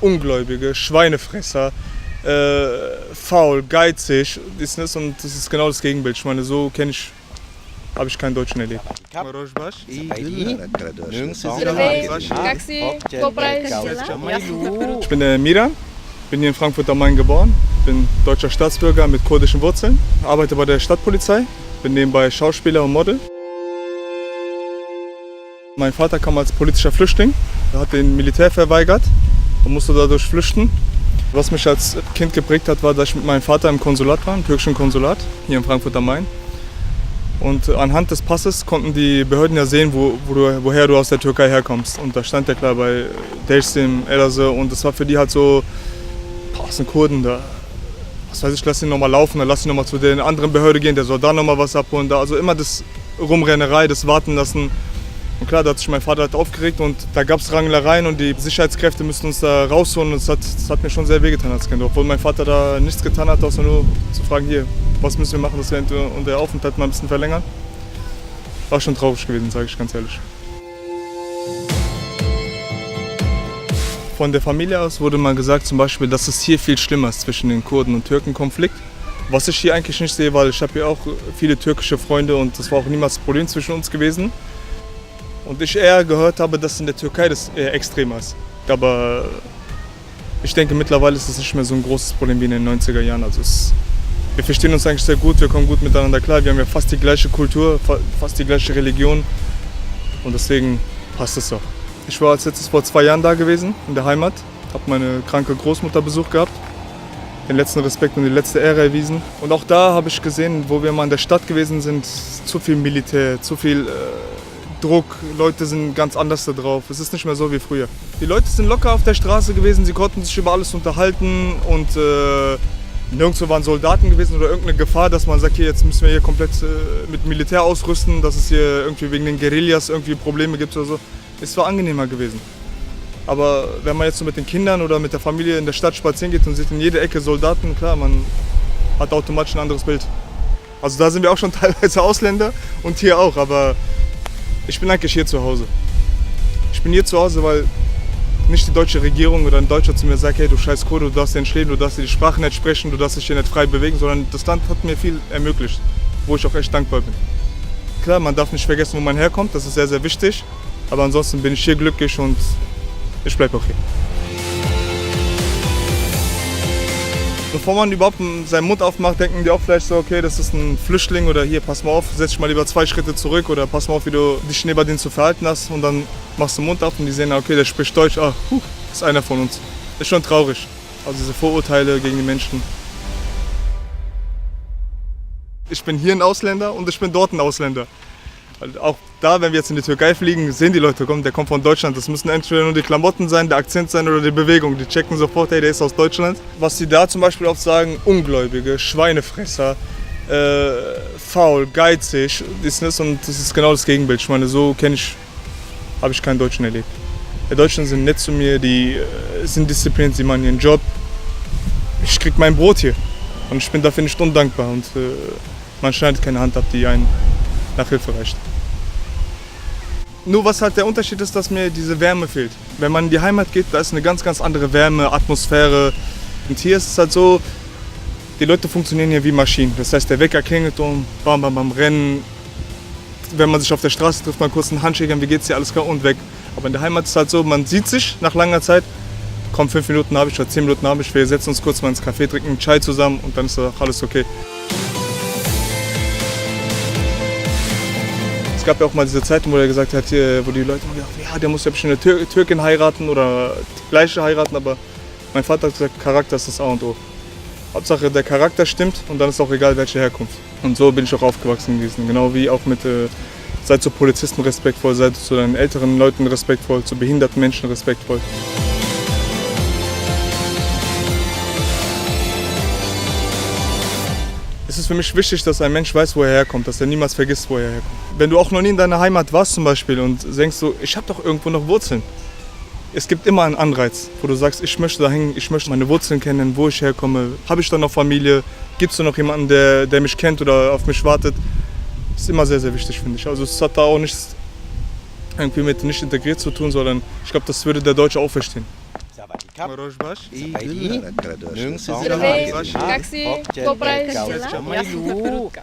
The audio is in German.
Ungläubige, Schweinefresser, faul, geizig, und das ist genau das Gegenbild. Ich meine, so habe ich keinen Deutschen erlebt. Ich bin der Miran, bin hier in Frankfurt am Main geboren, bin deutscher Staatsbürger mit kurdischen Wurzeln, arbeite bei der Stadtpolizei, bin nebenbei Schauspieler und Model. Mein Vater kam als politischer Flüchtling, er hat den Militär verweigert und musste dadurch flüchten. Was mich als Kind geprägt hat, war, dass ich mit meinem Vater im Konsulat war, im türkischen Konsulat, hier in Frankfurt am Main. Und anhand des Passes konnten die Behörden ja sehen, woher du aus der Türkei herkommst. Und da stand ja klar bei Dersim, Elazığ, und das war für die halt so, das sind Kurden, da, was weiß ich, lass ihn nochmal laufen, dann lass ihn nochmal zu der anderen Behörde gehen, der soll da nochmal was abholen. Da, also immer das Rumrennerei, das Warten lassen. Und klar, da hat sich mein Vater halt aufgeregt und da gab es Rangeleien und die Sicherheitskräfte mussten uns da rausholen. Und das hat mir schon sehr wehgetan als Kind, obwohl mein Vater da nichts getan hat, außer nur zu fragen, hier, was müssen wir machen, dass wir unser Aufenthalt mal ein bisschen verlängern. War schon traurig gewesen, sage ich ganz ehrlich. Von der Familie aus wurde mal gesagt, zum Beispiel, dass es hier viel schlimmer ist zwischen den Kurden und Türken-Konflikt. Was ich hier eigentlich nicht sehe, weil ich habe hier auch viele türkische Freunde und das war auch niemals das Problem zwischen uns gewesen. Und ich eher gehört habe, dass in der Türkei das eher extremer ist. Aber ich denke, mittlerweile ist es nicht mehr so ein großes Problem wie in den 90er Jahren. Also wir verstehen uns eigentlich sehr gut, wir kommen gut miteinander klar. Wir haben ja fast die gleiche Kultur, fast die gleiche Religion. Und deswegen passt es auch. Ich war als letztes vor 2 Jahren da gewesen, in der Heimat. Habe meine kranke Großmutter Besuch gehabt. Den letzten Respekt und die letzte Ehre erwiesen. Und auch da habe ich gesehen, wo wir mal in der Stadt gewesen sind, zu viel Militär, zu viel Druck, Leute sind ganz anders da drauf. Es ist nicht mehr so wie früher. Die Leute sind locker auf der Straße gewesen, sie konnten sich über alles unterhalten und nirgendwo waren Soldaten gewesen oder irgendeine Gefahr, dass man sagt, hier, jetzt müssen wir hier komplett mit Militär ausrüsten, dass es hier irgendwie wegen den Guerillas irgendwie Probleme gibt oder so. Es war angenehmer gewesen. Aber wenn man jetzt so mit den Kindern oder mit der Familie in der Stadt spazieren geht und sieht in jeder Ecke Soldaten, klar, man hat automatisch ein anderes Bild. Also da sind wir auch schon teilweise Ausländer und hier auch, aber ich bin eigentlich hier zu Hause. Ich bin hier zu Hause, weil nicht die deutsche Regierung oder ein Deutscher zu mir sagt, hey, du scheiß Kurde, du darfst hier nicht leben, du darfst hier die Sprache nicht sprechen, du darfst dich hier nicht frei bewegen, sondern das Land hat mir viel ermöglicht, wo ich auch echt dankbar bin. Klar, man darf nicht vergessen, wo man herkommt, das ist sehr, sehr wichtig, aber ansonsten bin ich hier glücklich und ich bleibe auch hier. Bevor man überhaupt seinen Mund aufmacht, denken die auch vielleicht so, okay, das ist ein Flüchtling oder hier, pass mal auf, setz dich mal lieber 2 Schritte zurück oder pass mal auf, wie du dich neben denen zu verhalten hast und dann machst du den Mund auf und die sehen, okay, der spricht Deutsch, ist einer von uns. Ist schon traurig, also diese Vorurteile gegen die Menschen. Ich bin hier ein Ausländer und ich bin dort ein Ausländer. Auch da, wenn wir jetzt in die Türkei fliegen, sehen die Leute, der kommt von Deutschland. Das müssen entweder nur die Klamotten sein, der Akzent sein oder die Bewegung. Die checken sofort, hey, der ist aus Deutschland. Was sie da zum Beispiel oft sagen, Ungläubige, Schweinefresser, faul, geizig, und das ist genau das Gegenbild. Ich meine, so habe ich keinen Deutschen erlebt. Die Deutschen sind nett zu mir, die sind diszipliniert, sie machen ihren Job. Ich krieg mein Brot hier und ich bin dafür nicht undankbar und man schneidet keine Hand ab, die einen nach Hilfe reicht. Nur was halt der Unterschied ist, dass mir diese Wärme fehlt. Wenn man in die Heimat geht, da ist eine ganz, ganz andere Wärme, Atmosphäre. Und hier ist es halt so, die Leute funktionieren hier wie Maschinen. Das heißt, der Wecker klingelt und bam, bam, bam, rennen. Wenn man sich auf der Straße trifft, mal kurz einen Handshake an, wie geht's dir, alles klar und weg. Aber in der Heimat ist es halt so, man sieht sich nach langer Zeit, komm, 5 Minuten habe ich oder 10 Minuten habe ich, wir setzen uns kurz mal ins Café, trinken einen Chai zusammen und dann ist auch alles okay. Es gab ja auch mal diese Zeiten, wo er gesagt hat, wo die Leute immer gedacht haben, ja, der muss ja bestimmt eine Türkin heiraten oder die gleiche heiraten, aber mein Vater hat gesagt, Charakter ist das A und O. Hauptsache der Charakter stimmt und dann ist auch egal, welche Herkunft. Und so bin ich auch aufgewachsen gewesen, genau wie auch mit, seid zu Polizisten respektvoll, seid zu deinen älteren Leuten respektvoll, zu behinderten Menschen respektvoll. Es ist für mich wichtig, dass ein Mensch weiß, wo er herkommt, dass er niemals vergisst, wo er herkommt. Wenn du auch noch nie in deiner Heimat warst zum Beispiel und denkst so, ich habe doch irgendwo noch Wurzeln. Es gibt immer einen Anreiz, wo du sagst, ich möchte dahin, ich möchte meine Wurzeln kennen, wo ich herkomme. Habe ich da noch Familie? Gibt es da noch jemanden, der mich kennt oder auf mich wartet? Das ist immer sehr, sehr wichtig, finde ich. Also es hat da auch nichts irgendwie mit nicht integriert zu tun, sondern ich glaube, das würde der Deutsche auch verstehen. ครับ Marojbash. ไปที่1 2 Zdravím,3 jak jsi? Hop, Poprvé. čekaj, Já jsem prudka.